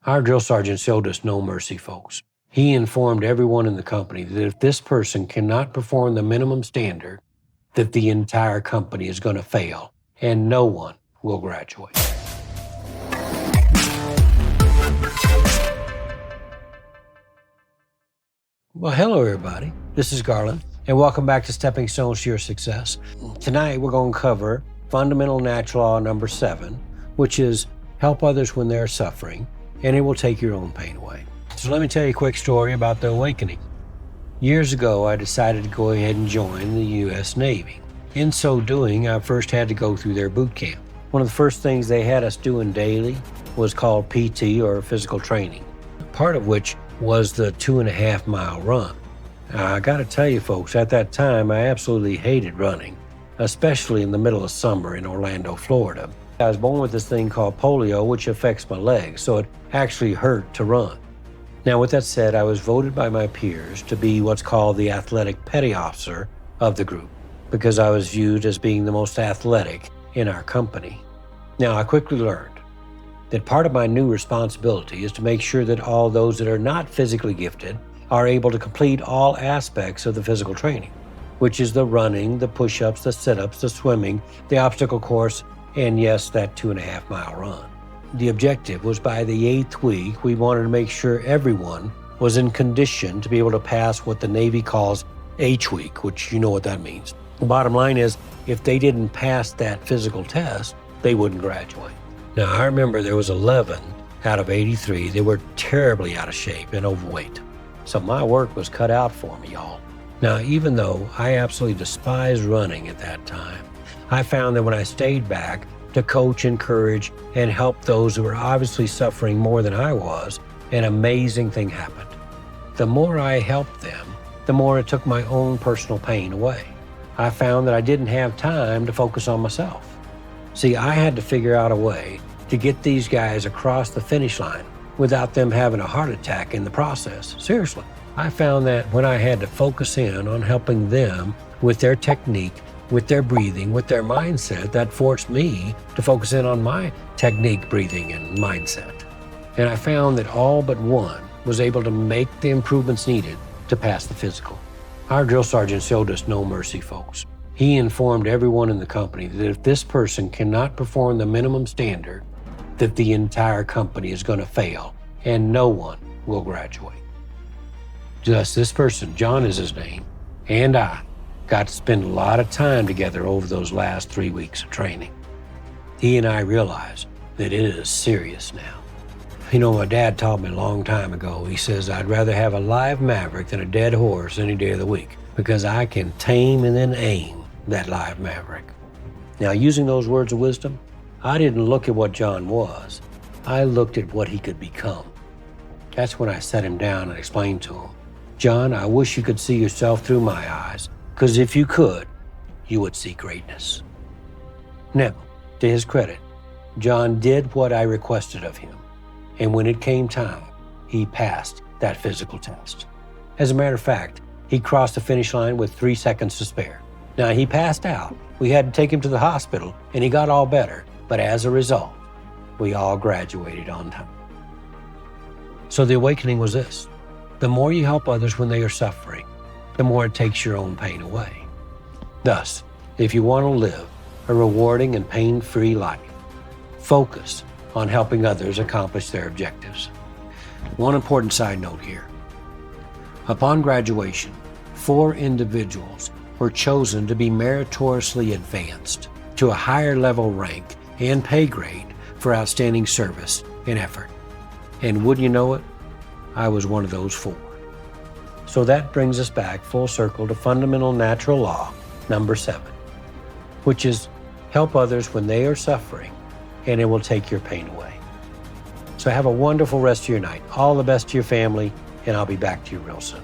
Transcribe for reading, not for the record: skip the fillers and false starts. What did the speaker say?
Our drill sergeant showed us no mercy, folks. He informed everyone in the company that if this person cannot perform the minimum standard, that the entire company is going to fail and no one will graduate. Well, hello, everybody. This is Garland, and welcome back to Stepping Stones to Your Success. Tonight, we're going to cover fundamental natural law number 7, which is help others when they're suffering, and it will take your own pain away. So let me tell you a quick story about the awakening. Years ago, I decided to go ahead and join the U.S. Navy. In so doing, I first had to go through their boot camp. One of the first things they had us doing daily was called PT, or physical training, part of which was the 2.5-mile run. Now, I gotta tell you folks, at that time, I absolutely hated running, especially in the middle of summer in Orlando, Florida. I was born with this thing called polio, which affects my legs, so it actually hurt to run. Now, with that said, I was voted by my peers to be what's called the athletic petty officer of the group, because I was viewed as being the most athletic in our company. Now, I quickly learned that part of my new responsibility is to make sure that all those that are not physically gifted are able to complete all aspects of the physical training, which is the running, the push-ups, the sit-ups, the swimming, the obstacle course, and yes, that 2.5-mile run. The objective was by the 8th week, we wanted to make sure everyone was in condition to be able to pass what the Navy calls H week, which you know what that means. The bottom line is, if they didn't pass that physical test, they wouldn't graduate. Now, I remember there was 11 out of 83 that were terribly out of shape and overweight. So my work was cut out for me, y'all. Now, even though I absolutely despised running at that time, I found that when I stayed back to coach, encourage, and help those who were obviously suffering more than I was, an amazing thing happened. The more I helped them, the more it took my own personal pain away. I found that I didn't have time to focus on myself. See, I had to figure out a way to get these guys across the finish line without them having a heart attack in the process. Seriously. I found that when I had to focus in on helping them with their technique, with their breathing, with their mindset, that forced me to focus in on my technique, breathing, and mindset. And I found that all but one was able to make the improvements needed to pass the physical. Our drill sergeant showed us no mercy, folks. He informed everyone in the company that if this person cannot perform the minimum standard, that the entire company is going to fail and no one will graduate. Just this person, John is his name, and I got to spend a lot of time together over those last 3 weeks of training. He and I realized that it is serious now. You know, my dad taught me a long time ago, he says, I'd rather have a live maverick than a dead horse any day of the week, because I can tame and then aim that live maverick. Now, using those words of wisdom, I didn't look at what John was. I looked at what he could become. That's when I sat him down and explained to him, John, I wish you could see yourself through my eyes, because if you could, you would see greatness. Now, to his credit, John did what I requested of him, and when it came time, he passed that physical test. As a matter of fact, he crossed the finish line with 3 seconds to spare. Now, he passed out. We had to take him to the hospital, and he got all better, but as a result, we all graduated on time. So the awakening was this: the more you help others when they are suffering, the more it takes your own pain away. Thus, if you want to live a rewarding and pain-free life, focus on helping others accomplish their objectives. One important side note here. Upon graduation, 4 individuals were chosen to be meritoriously advanced to a higher level rank and pay grade for outstanding service and effort. And wouldn't you know it, I was one of those 4. So that brings us back full circle to fundamental natural law number 7, which is help others when they are suffering, and it will take your pain away. So have a wonderful rest of your night. All the best to your family, and I'll be back to you real soon.